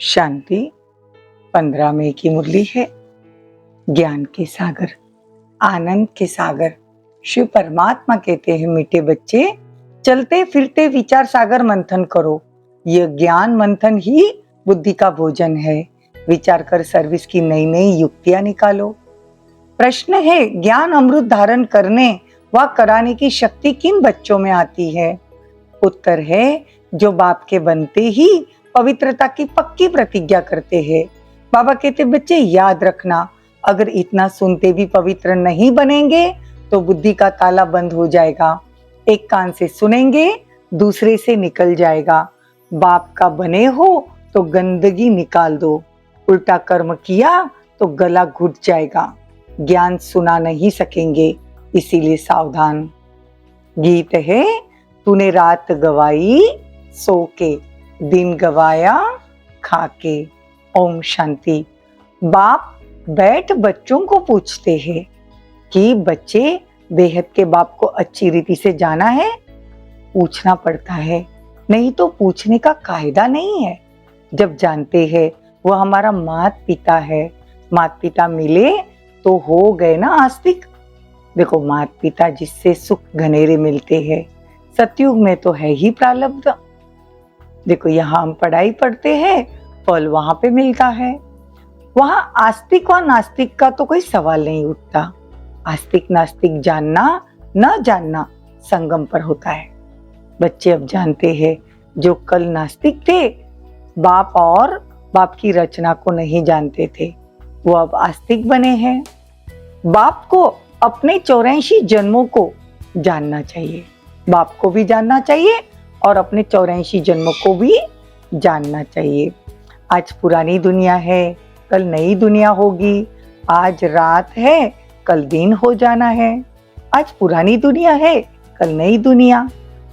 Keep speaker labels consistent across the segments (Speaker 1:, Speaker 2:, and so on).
Speaker 1: शांति 15 मई की मुरली है। ज्ञान के सागर, आनंद के सागर शिव परमात्मा कहते हैं, मीठे बच्चे चलते फिरते विचार सागर मंथन करो। यह ज्ञान मंथन ही बुद्धि का भोजन है। विचार कर सर्विस की नई नई युक्तियां निकालो। प्रश्न है, ज्ञान अमृत धारण करने व कराने की शक्ति किन बच्चों में आती है? उत्तर है, जो बाप के बनते ही पवित्रता की पक्की प्रतिज्ञा करते हैं। बाबा कहते, बच्चे याद रखना, अगर इतना सुनते भी पवित्र नहीं बनेंगे तो बुद्धि का ताला बंद हो जाएगा। एक कान से सुनेंगे, दूसरे से निकल जाएगा। बाप का बने हो तो गंदगी निकाल दो, उल्टा कर्म किया तो गला घुट जाएगा। ज्ञान सुना नहीं सकेंगे, इसीलिए सावधान। गीत है, तूने रात गवाई सो के, दिन गवाया खाके। ओम शांति। बाप बैठ बच्चों को पूछते हैं कि बच्चे बेहद के बाप को अच्छी रीति से जाना है? पूछना पड़ता है, नहीं तो पूछने का कायदा नहीं है। जब जानते हैं वो हमारा माता पिता है, माता पिता मिले तो हो गए ना आस्तिक। देखो, माता पिता जिससे सुख घनेरे मिलते हैं, सतयुग में तो है ही प्रारब्ध। देखो, यहाँ हम पढ़ाई पढ़ते हैं, फल वहां पे मिलता है। वहां आस्तिक व नास्तिक का तो कोई सवाल नहीं उठता। आस्तिक नास्तिक जानना न जानना संगम पर होता है। बच्चे अब जानते हैं, जो कल नास्तिक थे, बाप और बाप की रचना को नहीं जानते थे, वो अब आस्तिक बने हैं। बाप को अपने 84 जन्मों को जानना चाहिए। बाप को भी जानना चाहिए और अपने 84 जन्मों को भी जानना चाहिए। आज पुरानी दुनिया है, कल नई दुनिया होगी। आज रात है, कल दिन हो जाना है। आज पुरानी दुनिया है, कल नई दुनिया।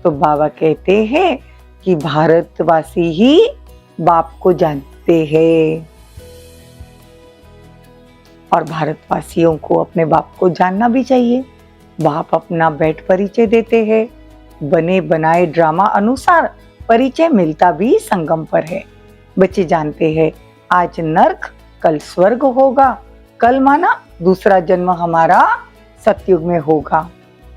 Speaker 1: तो बाबा कहते हैं कि भारतवासी ही बाप को जानते हैं और भारतवासियों को अपने बाप को जानना भी चाहिए। बाप अपना बैठ परिचय देते हैं। बने बनाए ड्रामा अनुसार परिचय मिलता भी संगम पर है। बच्चे जानते हैं, आज नर्क कल स्वर्ग होगा। कल माना दूसरा जन्म हमारा सतयुग में होगा।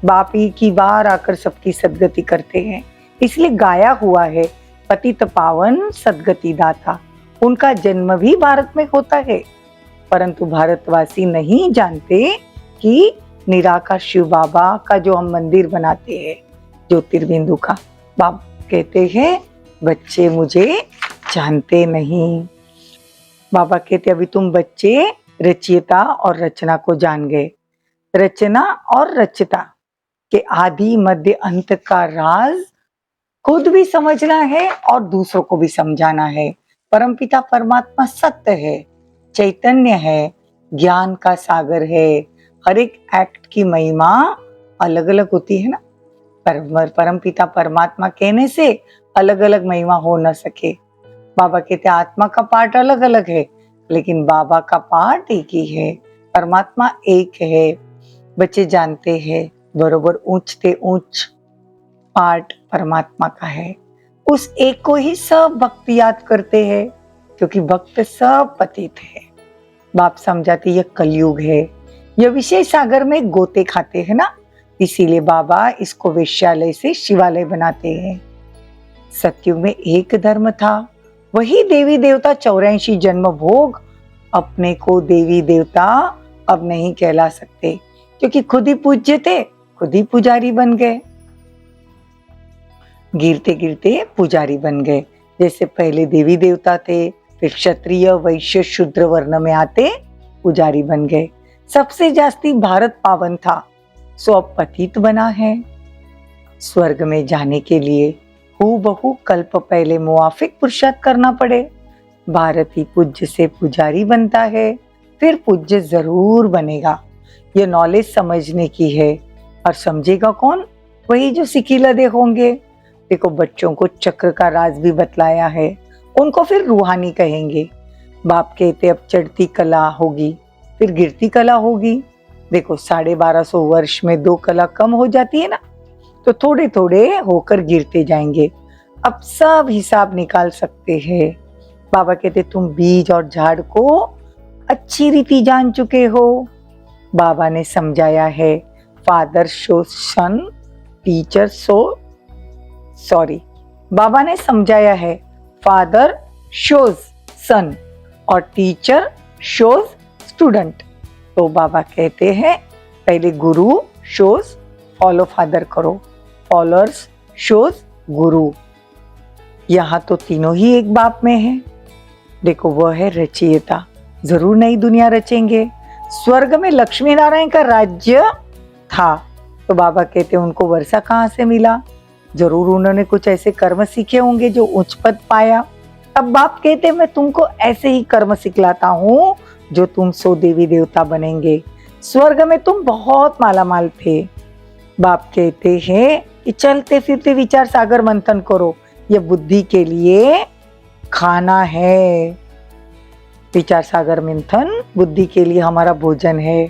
Speaker 1: बाप ही की बार आकर सबकी सदगति करते हैं, इसलिए गाया हुआ है, पतित पावन सदगति दाता। उनका जन्म भी भारत में होता है, परंतु भारतवासी नहीं जानते कि निराकार शिव बाबा का जो हम मंदिर बनाते हैं, ज्योतिर्बिंदु का, बाप कहते हैं, बच्चे मुझे जानते नहीं। बाबा कहते, अभी तुम बच्चे रचयिता और रचना को जान गए। रचना और रचयिता के आदि मध्य अंत का राज खुद भी समझना है और दूसरों को भी समझाना है। परमपिता परमात्मा सत्य है, चैतन्य है, ज्ञान का सागर है। हर एक एक्ट की महिमा अलग अलग होती है ना। परमपिता परमात्मा कहने से अलग अलग महिमा हो न सके। बाबा कहते, आत्मा का पार्ट अलग अलग है, लेकिन बाबा का पार्ट एक ही है। परमात्मा एक है। बच्चे जानते हैं, बरोबर ऊंचते ऊंच पार्ट परमात्मा का है। उस एक को ही सब भक्त याद करते हैं, क्योंकि भक्त सब पतित है। बाप समझाते, यह कलयुग है, यह विषय सागर में गोते खाते हैं ना, इसीलिए बाबा इसको वेश्यालय से शिवालय बनाते हैं। सतयुग में एक धर्म था, वही देवी देवता 84 जन्म भोग। अपने को देवी देवता अब नहीं कहला सकते, क्योंकि खुद ही पूज्य थे, खुद ही पुजारी बन गए। गिरते गिरते पुजारी बन गए। जैसे पहले देवी देवता थे, फिर क्षत्रिय वैश्य शूद्र वर्ण में आते पुजारी बन गए। सबसे जास्ती भारत पावन था, सो अब पतित बना है। स्वर्ग में जाने के लिए हूबहू कल्प पहले मुआफिक पुरुषार्थ करना पड़े। भारत ही पूज्य से पुजारी बनता है, फिर पूज्य जरूर बनेगा। ये नॉलेज समझने की है, और समझेगा कौन? वही जो सिकीलदे होंगे। देखो, बच्चों को चक्र का राज भी बतलाया है, उनको फिर रूहानी कहेंगे। बाप कहते, अब चढ़ती कला होगी, फिर गिरती कला होगी। देखो, 1250 वर्ष में 2 कला कम हो जाती है ना, तो थोड़े थोड़े होकर गिरते जाएंगे। अब सब हिसाब निकाल सकते हैं। बाबा कहते तुम बीज और झाड़ को अच्छी रीति जान चुके हो। बाबा ने समझाया है, फादर शो सन, टीचर शो सॉरी बाबा ने समझाया है, फादर शोज सन और टीचर शोज स्टूडेंट। तो बाबा कहते हैं पहले गुरु शोज फॉलो फादर करो, फॉलोअर्स शोज गुरु। यहाँ तो तीनों ही एक बाप में है। देखो वह है रचयिता, जरूर नई दुनिया रचेंगे। स्वर्ग में लक्ष्मी नारायण का राज्य था, तो बाबा कहते उनको वर्षा कहाँ से मिला? जरूर उन्होंने कुछ ऐसे कर्म सीखे होंगे जो उच्च पद पाया। अब बाप कहते मैं तुमको ऐसे ही कर्म सिखलाता हूँ जो तुम सो देवी देवता बनेंगे। स्वर्ग में तुम बहुत मालामाल थे। बाप कहते हैं कि चलते फिरते विचार सागर मंथन करो, ये बुद्धि के लिए खाना है। विचार सागर मंथन बुद्धि के लिए हमारा भोजन है,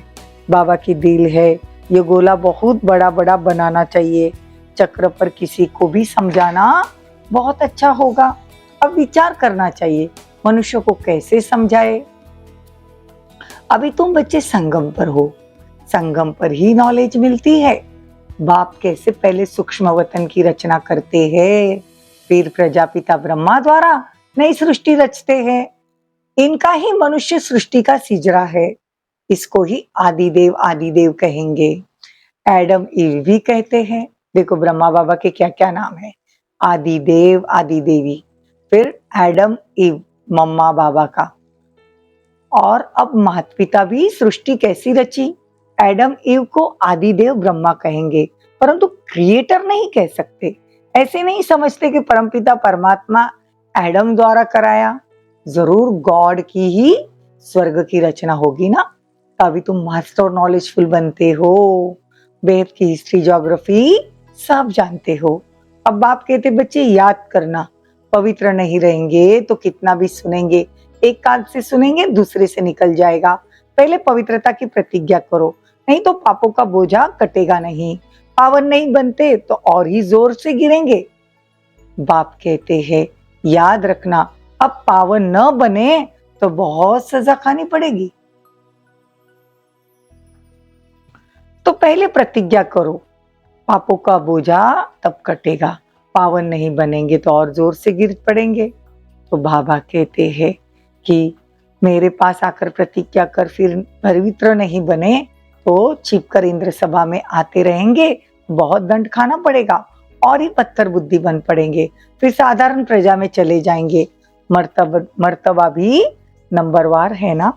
Speaker 1: बाबा की दिल है। ये गोला बहुत बड़ा बड़ा बनाना चाहिए, चक्र पर किसी को भी समझाना बहुत अच्छा होगा। अब विचार करना चाहिए मनुष्य को कैसे समझाए। अभी तुम बच्चे संगम पर हो, संगम पर ही नॉलेज मिलती है। बाप कैसे पहले सूक्ष्म वतन की रचना करते हैं, फिर प्रजापिता ब्रह्मा द्वारा नई सृष्टि रचते हैं। इनका ही मनुष्य सृष्टि का सिजरा है, इसको ही आदिदेव कहेंगे। एडम ईव भी कहते हैं। देखो ब्रह्मा बाबा के क्या क्या नाम है, आदिदेव आदिदेवी, फिर एडम ईव मम्मा बाबा का। और अब माता पिता भी सृष्टि कैसी रची, एडम ईव को आदिदेव ब्रह्मा कहेंगे, परंतु क्रिएटर नहीं कह सकते। ऐसे नहीं समझते कि परमपिता परमात्मा एडम द्वारा कराया, जरूर गॉड की ही स्वर्ग की रचना होगी ना, तभी तुम मास्टर नॉलेजफुल बनते हो, वेद की हिस्ट्री ज्योग्राफी सब जानते हो। अब बाप कहते बच्चे याद करना, पवित्र नहीं रहेंगे तो कितना भी सुनेंगे, एक कान से सुनेंगे दूसरे से निकल जाएगा। पहले पवित्रता की प्रतिज्ञा करो, नहीं तो पापों का बोझा कटेगा नहीं। पावन नहीं बनते तो और ही जोर से गिरेंगे। बाप कहते हैं याद रखना, अब पावन न बने तो बहुत सजा खानी पड़ेगी। तो पहले प्रतिज्ञा करो, पापों का बोझा तब कटेगा, पावन नहीं बनेंगे तो और जोर से गिर पड़ेंगे। तो बाबा कहते हैं कि मेरे पास आकर प्रतिज्ञा कर, फिर पवित्र नहीं बने तो छिपकर इंद्र सभा में आते रहेंगे, बहुत दंड खाना पड़ेगा और ही पत्थर बुद्धि बन पड़ेंगे, फिर साधारण प्रजा में चले जाएंगे। मर्तबा भी नंबरवार है ना।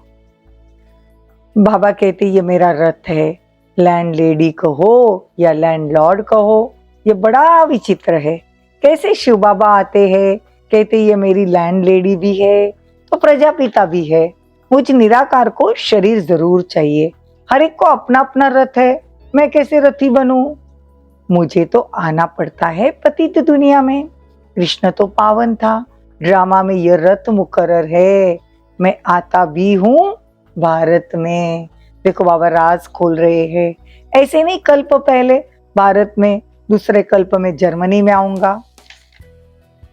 Speaker 1: बाबा कहते ये मेरा रथ है, लैंड लेडी कहो या लैंडलॉर्ड कहो, ये बड़ा विचित्र है। कैसे शिव बाबा आते हैं, कहते ये मेरी लैंड लेडी भी है तो प्रजापिता भी है। मुझ निराकार को शरीर जरूर चाहिए, हर एक को अपना अपना रथ है, मैं कैसे रथी बनूं? मुझे तो आना पड़ता है पतित दुनिया में। कृष्ण तो पावन था, ड्रामा में यह रथ मुकर्रर है, मैं आता भी हूँ भारत में। देखो बाबा राज खोल रहे हैं, ऐसे नहीं कल्प पहले भारत में, दूसरे कल्प में जर्मनी में आऊंगा।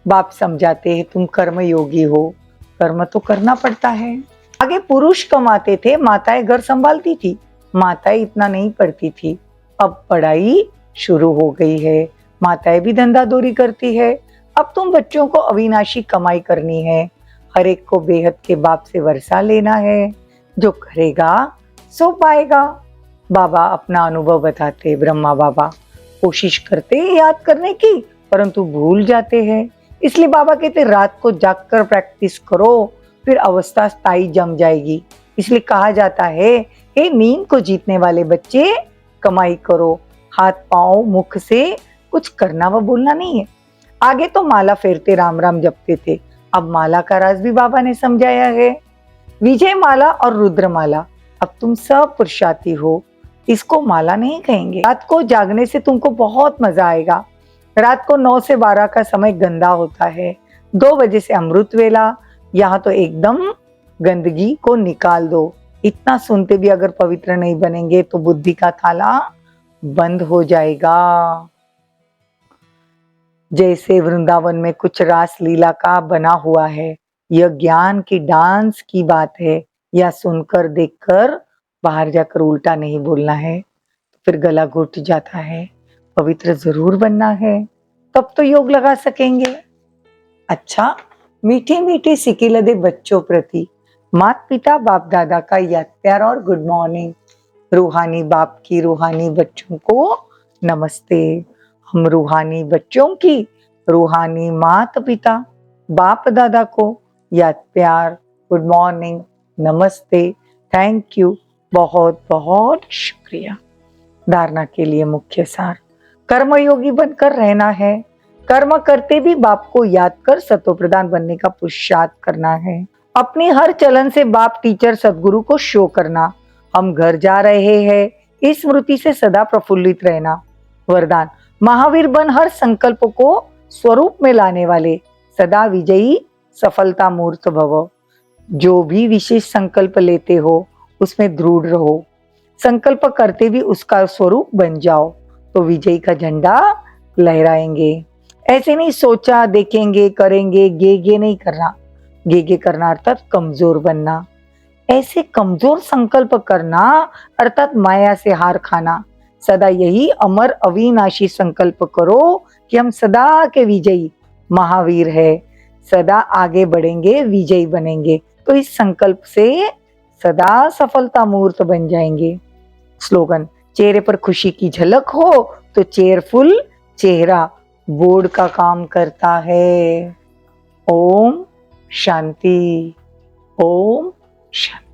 Speaker 1: बाप समझाते हैं तुम कर्म योगी हो, कर्म तो करना पड़ता है। आगे पुरुष कमाते थे, माताएं घर संभालती थी, माताएं इतना नहीं पढ़ती थी। अब पढ़ाई शुरू हो गई है, माताएं भी धंधादौरी करती है। अब तुम बच्चों को अविनाशी कमाई करनी है, हर एक को बेहद के बाप से वर्षा लेना है, जो करेगा सो पाएगा। बाबा अपना अनुभव बताते, ब्रह्मा बाबा कोशिश करते याद करने की परंतु भूल जाते हैं, इसलिए बाबा कहते रात को जागकर प्रैक्टिस करो, फिर अवस्था स्थायी जम जाएगी। इसलिए कहा जाता है हे नींद को जीतने वाले बच्चे कमाई करो, हाथ पांव मुख से कुछ करना व बोलना नहीं है। आगे तो माला फेरते राम राम जपते थे, अब माला का राज भी बाबा ने समझाया है। विजय माला और रुद्र माला, अब तुम सब पुरुषार्थी हो, इसको माला नहीं कहेंगे। रात को जागने से तुमको बहुत मजा आएगा। रात को 9 से 12 का समय गंदा होता है, 2 बजे से अमृत वेला, यहाँ तो एकदम गंदगी को निकाल दो। इतना सुनते भी अगर पवित्र नहीं बनेंगे तो बुद्धि का ताला बंद हो जाएगा। जैसे वृंदावन में कुछ रास लीला का बना हुआ है, यह ज्ञान की डांस की बात है, या सुनकर देखकर बाहर जाकर उल्टा नहीं बोलना है, फिर गला घुट जाता है। पवित्र जरूर बनना है, तब तो योग लगा सकेंगे। अच्छा, मीठे मीठे सिके लदे बच्चों प्रति माता पिता बाप दादा का याद प्यार और गुड मॉर्निंग। रूहानी बाप की रूहानी बच्चों को नमस्ते। हम रूहानी बच्चों की रूहानी माता पिता बाप दादा को याद प्यार, गुड मॉर्निंग, नमस्ते, थैंक यू, बहुत बहुत शुक्रिया। धारणा के लिए मुख्य सार, कर्मयोगी बनकर रहना है। कर्म करते भी बाप को याद कर सतो प्रधान बनने का पुरुषार्थ करना है। अपनी हर चलन से बाप टीचर सदगुरु को शो करना। हम घर जा रहे हैं, इस स्मृति से सदा प्रफुल्लित रहना। वरदान, महावीर बन हर संकल्प को स्वरूप में लाने वाले, सदा विजयी सफलता मूर्त भव। जो भी विशेष संकल्प लेते हो उसमें दृढ़ रहो। संकल्प करते भी उसका स्वरूप बन जाओ तो विजय का झंडा लहराएंगे। ऐसे नहीं सोचा देखेंगे करेंगे, गे नहीं करना। गे करना अर्थात कमजोर बनना। ऐसे कमजोर संकल्प करना अर्थात माया से हार खाना। सदा यही अमर अविनाशी संकल्प करो कि हम सदा के विजयी महावीर है, सदा आगे बढ़ेंगे, विजयी बनेंगे। तो इस संकल्प से सदा सफलता मूर्त बन जाएंगे। स्लोगन, चेहरे पर खुशी की झलक हो तो चेयरफुल चेहरा बोर्ड का काम करता है। ओम शांति, ओम शांति।